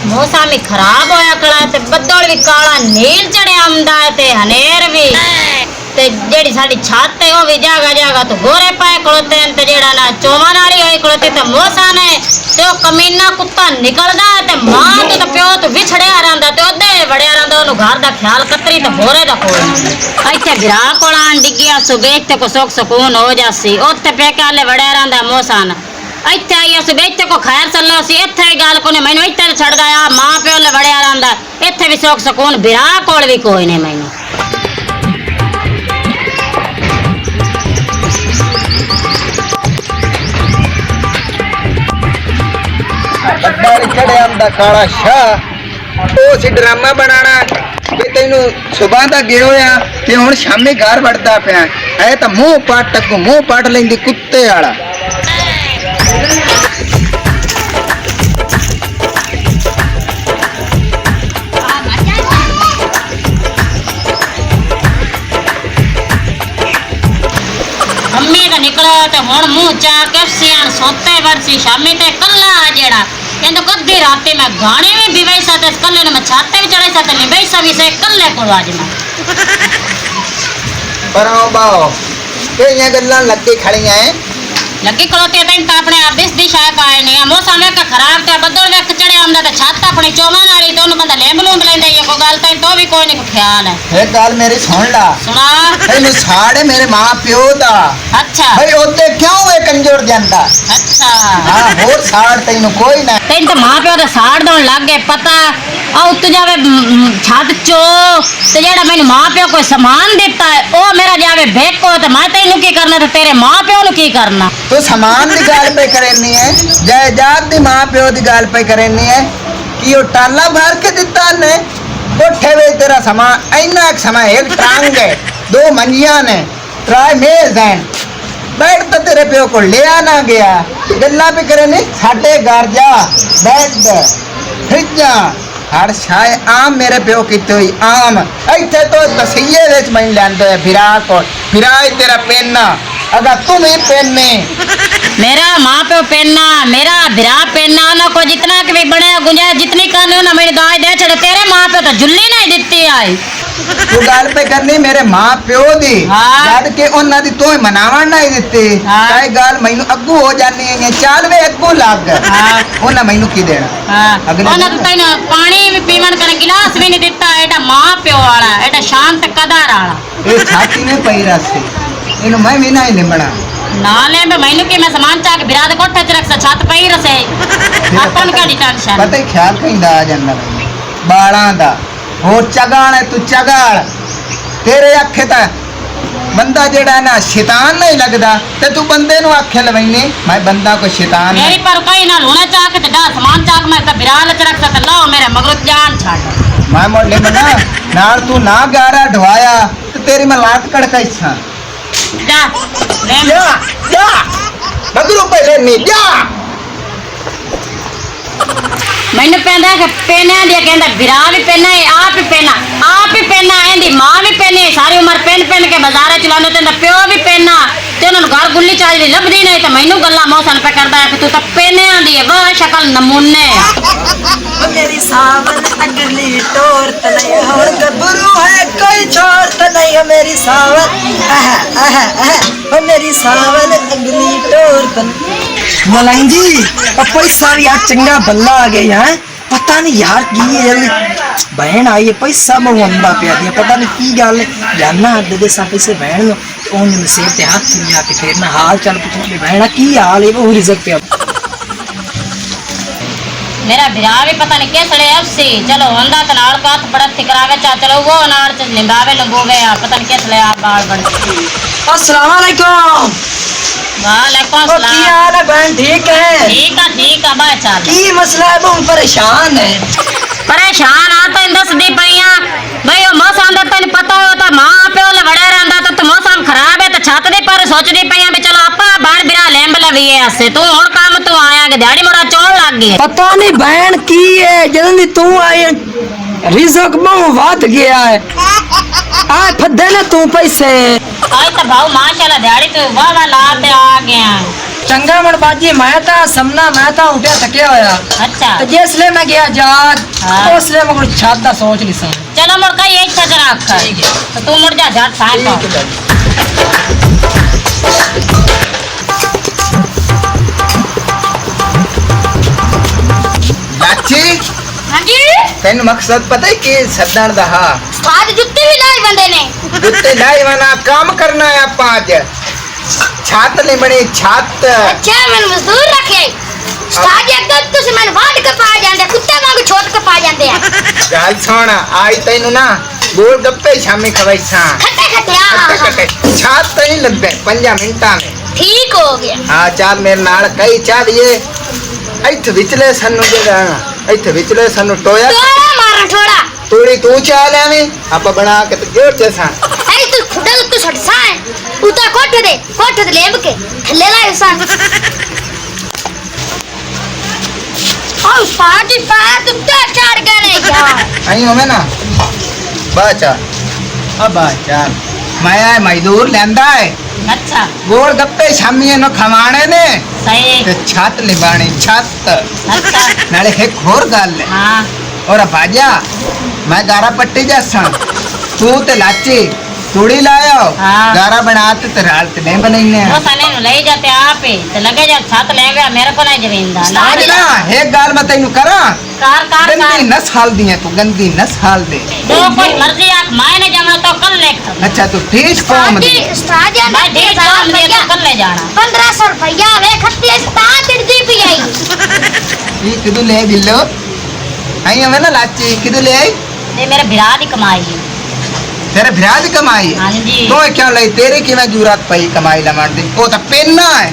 मौसम ही खराब होया कड़ा ते बदल भी काला नील चढ़िया आंदा है ते हनेर भी ते जेड़ी साडी छत है वो भी जागा जागा तो गोरे पाए खड़ोते हैं ते जेड़ा ना चोवा नाली होई खड़ोती ते मौसम है ते ओ कमीना कुत्ता निकलदा है ते मां तो प्यो तो विछड़िया रहंदा ते ओदे वड़िया रहंदा ओनु घर दा ख्याल कतरी ते बोरे दा कोई इत्थे गिरा कोला डिग्गिया सुबह ते को सुख सुकून हो जासी ओते पेकाले वड़िया रहंदा मौसम इत्थे आई अस इत्थे को खैर चलो सी इत्थे गल कोने मैनू इत्थे छड़ गया मां प्यो ले वड़िया रहंदा इत्थे भी सुख सुकून बिरा कोल भी कोई नहीं मैनू बदल चढ़े आंदा काला शाह ओ सी ड्रामा बनाना कि तेनू सुबह दा गए होया ते हुण शामी घर वड़दा पिया है तां मुंह पाट लैंदी कुत्ते वाला मम्मी का निकला तो हुण मुंह चा के सियाण सोते वर्सी शामी ते कल्ला जेड़ा कहंदो कद्दी राती मैं गाने में भी वैसा ते कल्ले ने मैं छाते भी चढ़ाई सा ते नहीं वैसा भी से कल्ले को आज मैं पराओ बाओ ये गल्लां लगे खड़ियां हैं लगी खड़ोती है तो अपने आप दिस दिशा का है नहीं मौसम एक खराब ते बदल वेख चढ़े आंदा ते छत अपनी चोमा नाली तो बंदा लेंब लूंब लेंदा ये को गल तो भी कोई नहीं ख्याल है एक गल मेरी सुन ला सुना तेनू साड़े मेरे मां प्यो दा अच्छा भाई ओते क्यों वे कंजोर ਜਾਂਦਾ अच्छा हां ਹੋਰ ਸਾੜ ਤੈਨੂੰ ਕੋਈ ਨਾ तेन तो मां प्यो दा साड़ दोन लग गए पता आ उत जावे छत चो ते जेड़ा मैनू मां प्यो कोई सामान दिता है ओ मेरा जावे बेको ते मैं तैनू की करना ते तेरे मां प्यो नु की करना तू सामान दी गल पे करनी है जायदाद दी मां प्यो दी गल पे करनी है कि ओ टाला भर के दिता ने कोठे वे तेरा सामान इन्ना एक समय एक टांग है दो मंजियां ने ट्राई मेज हैं बैठ तो तेरे प्यो को ले आना गया गल्ला भी करे नहीं साडे घर जा बैठ फ्रिजा हर शाय आम मेरे प्यो की तो ही आम इत्थे तो तसीये विच मैं लैंदे फिरा को फिराई तेरा पेना अगर तुम ही पेने मेरा मां प्यो पेना मेरा बिरा पेना ना को जितना के भी बने गुंजाइश जितनी करनी ना मेरी गाय दे छड़े तेरे मां प्यो तो जुल्ली नहीं दित्ती आई तू गल पे करनी मेरे मां प्यो दी जद के उन्हां दी तोय मनावण नहीं दित्ती काई गल मैनू अग्गू हो जानी है चल वे अग्गू लग उन्हां मैनू की देना उन्हां तो तैनू पानी भी पीवन करे गिलास भी नहीं दित्ता एटा मां प्यो वाला एटा शांत कदर वाला ए छाती में पई रसी इनु मैं भी नहीं लिमना ना ले मैनू की मैं सामान चा के बिरा दे कोठे च रख छत पई रसे अपन का टेंशन पता ही ख्याल कहिंदा आ जांदा बालां दा होर चगाल है तू चगाल तेरे आखे ता बंदा जेड़ा ना शैतान नहीं लगदा ते तू बंदे नु आखे लवैनी मैं बंदा को शैतान मेरी पर कहीं ना लूना चा के डा सामान चा के मैं तो बिरा ले रख सकता लो मेरे मगर जान छाड़ मैं मोले मना नाल तू ना गारा ढवाया ते तेरी मैं लात कड़काई छा जा ले जा बगरू पहले नी जा मैनू पेंदा कि पेना दिया कहंदा बिरा भी पेना है आप ही पेना एंदी मां भी पेनी सारी उम्र पेन के बाजार चलांदे ते प्यो भी पेना ते उन्हां घर गुल्ली चाल दी लभदी नहीं ते मैनू गल्ला मौसन पे करदा है कि तू तो पेने आंदी है वाह शक्ल नमूने मेरी सावन अगली टोर तले और गबरू है कोई छोर तले मेरी सावन ओ मेरी सावन अगली टोर तले मलंग जी पैसा भी यार चंगा बल्ला आ गया है पता नहीं यार की जल्दी बहन आई है पैसा मैं अंदा पे दिया पता नहीं की गल जाना दे सा पैसे बहन ओन से ते हाथ लिया के फिर ना हाल चाल पूछ बहन की हाल है वो रिजक पे मेरा बिरा भी पता नहीं कैसड़े अफसी चलो अंदा तो नाल का हाथ बड़ा करावे चा चलो वो नाल च निभावे लंबोवे पता नहीं कैसड़े आप बाल बड़ अस्सलाम वालेकुम वालेकुम सलाम की हाल है बहन ठीक है बा चल की मसला है बहुत परेशान है परेशान आ तो दस दी पईया भाई ओ मौसम दा तैਨੂੰ पता हो तो मां प्यो ले वड़े रहंदा तो मौसम खराब है तो छत दे पर सोचदी पईया भी चलो आपा बाण बिरा लेंब लवीए हसे तू हुन काम तू आया के दिहाड़ी मोड़ा चोल लग गई पता नहीं बहन की है जल्दी तू आई रिजक बहु वध गया है आ फदे ना तू पैसे आज तो भाऊ माशाल्लाह दिहाड़ी तू वाह वाह ला ते आ गया चंगा मन बाजी मैं था समना मैं था उठे थके होया अच्छा तो जिसले मैं गया जाग हाँ। उसले मैं कुछ छात दा सोच ली सा चलो मुड़ का यही छत रख ठीक है। तो तू मुड़ जा झट साइड ठीक है लाची हां जी तेन मकसद पता है कि सदन दा हा आज जुत्ते भी लाई बंदे ने जुत्ते लाई वाला काम करना है आप आज छात नहीं बनी छात अच्छा मैंने मजदूर रखे साज एकदम तुस मैंने वाट के पा जांदे कुत्ते वांग छोट के पा जांदे गल सुन आई तेनू ना गोल गप्पे शामी खवाई सा खट्टे खट्टे छात तो नहीं लगते 5 मिनटा में ठीक हो गया हाँ चाल मेरे नाल कई चाल ये इत्थे विचले सन्नू जेड़ा इत्थे विचले सन्नू टोया तोड़ा मारा थोड़ा तोड़ी तू चाल एवें आपा बना के तो जोड़ जैसा ऐ तू खुडल तू छटसा है उता कोठे दे लेब के थल्ले लाए सा और पार्टी पार तू ते चढ़ गए नहीं क्या आई होवे ना बाचा अब बाचा मैं आए मजदूर लेंदा है अच्छा गोल गप्पे शामी नो खवाने ने सही ते छत लिबानी छत अच्छा नाले एक और गल है हाँ और भाजा मैं गारा पट्टी जैसा तू ते लाची तूड़ी लाया हाँ। गारा बनाते ते रालते नहीं बनाईने वो सने नु ले जाते आप ही तो लगे जा छत ले गया मेरे को नहीं जमीन दा ना आज ना एक गाल मैं तेनू करा कार गंदी नस्ल दी है तू गंदी नस्ल दे जो कोई मर्जी आख मायने जमा तो कल ले अच्छा तू ठीक कौम दे मैं डेढ़ काम दिया तो कल ले जाना 1500 रुपया वे खत्ती स्टार्ट दी भी आई ये किदू ले बिल्लो आई हमें ना लाची किदू ले आई ये मेरे बिरा दी कमाई है तेरे भरा दी कमाई हाँ जी तो क्या लई तेरे की मैं जरूरत पई कमाई लमार दी ओ तो पेन्ना है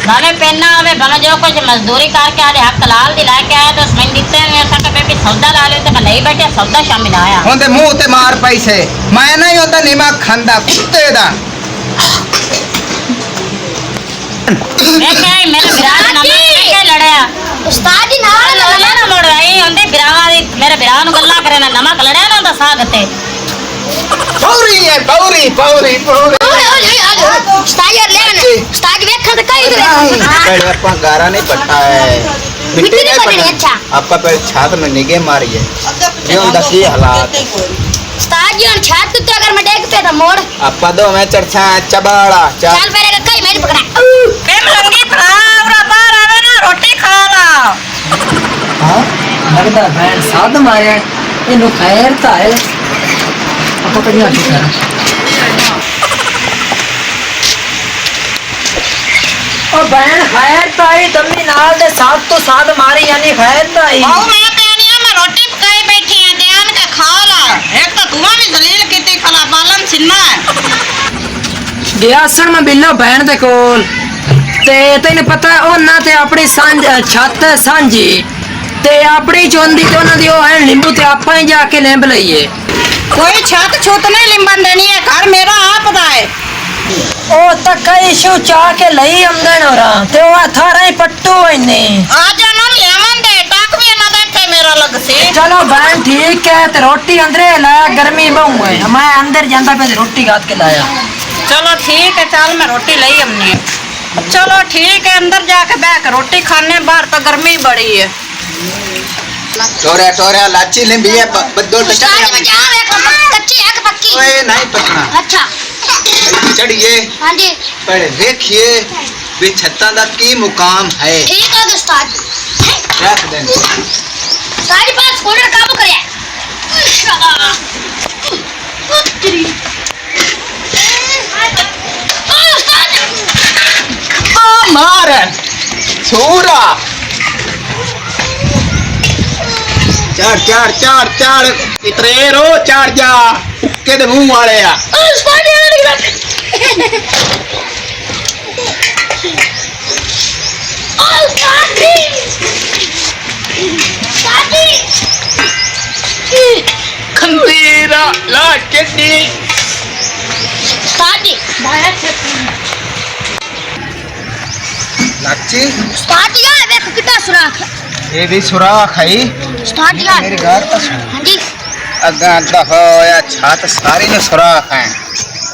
भावे पेन्ना हमें भला जो कुछ मजदूरी करके आधे हक लाल दिला के आया तो उसमें दिखते हैं मेरे साथ बेबी सौदा ला ले तो मैं नहीं बैठे सौदा शामिल आया होंदे मुंह ते मार पैसे मैं नहीं होता निमक खांदा कुत्ते दा देखे मेरे बिरा दा नंबर लेके लड़या उस्ताद जी नाल लड़या ना मोड़ आई होंदे बिरावा दी मेरे बिरा नु गल्ला करे ना नमक लड़या ना दा सागते पौरी है पौरी पौरी पौरी उस्ताद यार ले उस्ताद देखा तो कई पहले अपन गारा नहीं पट्टा है मिट्टी नहीं नहीं पड़नी, अच्छा। आपका पहले छात में निगे मारी है ये उनका की हालात उस्ताद जी छात तो अगर मैं देख पे था मोड़ आपा दो मैं चढ़छा चबाड़ा चल चल मेरे का कई मैंने पकड़ा प्रेम लंगी भरा बाहर आवे ना रोटी खा ला हाँ लगता बहन साध मारे इनु खैर ता है आपको कहीं आती है और बहन खैर ता है दम्मी नाल दे साथ तो साध मारी यानी खैर ता है आओ मैं कहनी मैं रोटी पकाई बैठी है ध्यान के खा ला एक तो तुम्हां भी जलील कीती खला पालन सिन्ना बियासण में बिल्लो बहन दे कोल ते तैਨੂੰ पता ओ ना ते अपनी सांझ छत सांझी ते अपनी चोंदी ते ਉਹਨਾਂ ਦੀ ਉਹ ਹੈ ਨਿੰਬੂ ਤੇ ਆਪਾਂ ਹੀ ਜਾ ਕੇ ਲੈਂਬ ਲਈਏ कोई छत छुत नहीं लिंबन देनी है घर मेरा आप दा है ਉਹ ਤਾਂ ਕਈ ਸ਼ੂ ਚਾ ਕੇ ਲਈ ਆਮਦਨ ਹੋਰਾਂ ਤੇ ਉਹ ਥਾਰਾ ਹੀ ਪੱਟੂ ਇੰਨੇ आज ना लेमन दे टाक भी ना देखे मेरा लग से चलो बहन ठीक है ते रोटी अंदर लाया गर्मी बहु है मैं अंदर जांदा पे रोटी गात के लाया चलो ठीक है चल मैं रोटी लाई हमने चलो ठीक है अंदर जाके बैठ रोटी खाने बाहर तो गर्मी बड़ी है टोरा टोरा लाची लिंबी है बद्दोल पे चढ़ कच्ची है कि पक्की ओए नहीं पकना अच्छा चढ़िए हाँ जी पर देखिए वे छत्ता दा की मुकाम है ठीक है उस्ताद रख दे सारी बात स्कूटर काबू करे मार छोरा चढ़ चढ़ चढ़ चढ़ इतरे रो चढ़ जा के दे मुंह वाले आ खंदेरा ला चड्डी लाची ये भी सुराख है मेरी गार तो अगा दफा होया छात सारी ने सुराख है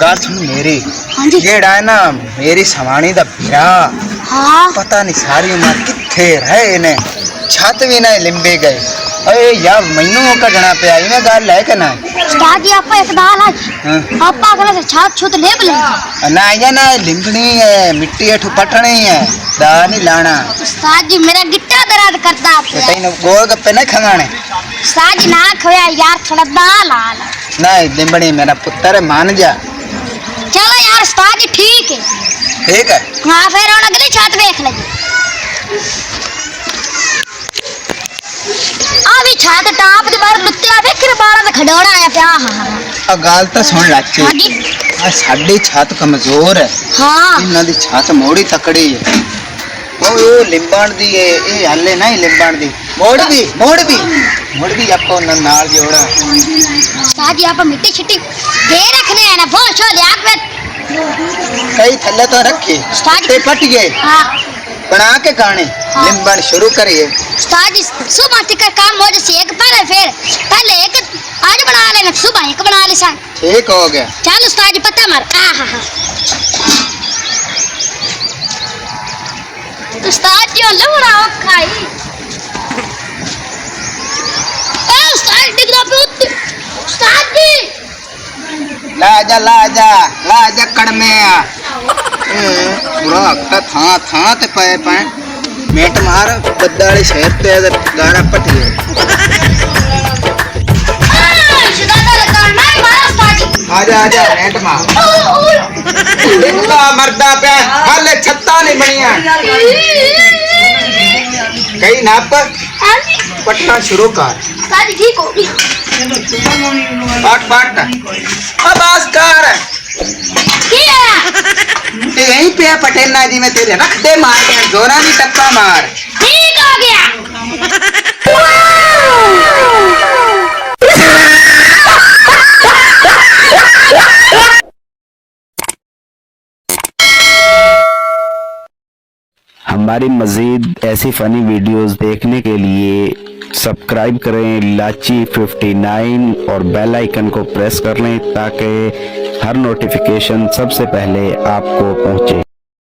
गार सुन मेरी हाँ जी। जेड़ा है ना मेरी समानी दा भीरा हाँ पता नहीं सारी उम्र किथे रहे ने छत भी ना लिंबे गए अरे यार मैनू कढ़ना पे आई मैं गल है कि ना उस्ताद जी आपा एक दाल आज हाँ। आपा अगला से छात छुत ले ले ना या ना लिंबनी है मिट्टी हेठू पटनी है दा नहीं लाना उस्ताद जी मेरा गिट्टा दर्द करता आपसे तेन गोलगप्पे नहीं खंगाने उस्ताद जी ना खोया यार थोड़ा दाल आल नहीं लिंबनी मेरा पुत्र मान जा चलो यार उस्ताद जी ठीक है ठीक है हाँ फिर हम अगली छत देख लेंगे अभी छत टाप दी बार लुत्तिया फिर बाड़ा में खडौड़ा आया पे हाँ गल तो सुन लाची हाँ जी साडी छत कमजोर है हाँ इन्हां दी छत मोड़ी तकड़ी है ओ लिंबण दी है ए हल्ले नहीं लिंबण दी मोड़ भी आपको नाल जोड़ा उस्ताद जी आप मिट्टी छिट्टी दे रखने हैं ना बहुत छो लिया पे कई थल्ले तो रखे उस्ताद ते जी पट गए हाँ बना के खाने हाँ। लिंबण शुरू करिए उस्ताद जी सुबह तक काम हो जैसे एक पहले एक आज बना लेना सुबह एक बना ले सा ठीक हो गया चल उस्ताद जी पत्ता मार उस्ताद जी लो बनाओ खाई ए उस्ताद डिग रहा पे उस्ताद जी ला जा कड़मे आ पूरा हफ्ता था ते पे मेट मार बद्दाली शहर ते गाड़ा पट गए आजा मेट मार इनका मरदा पे हाले छत्ता नहीं बनिया कई नाप पटना शुरू कर ठीक हो गई बाट अब बस कर यहीं पे पटेलना जी में तेरे रख दे मार के जोरा नहीं टक्का मार ठीक हो गया हमारी मज़ीद ऐसी फ़नी वीडियोस देखने के लिए सब्सक्राइब करें लाची 59 और बेल आइकन को प्रेस कर लें ताकि हर नोटिफिकेशन सबसे पहले आपको पहुंचे।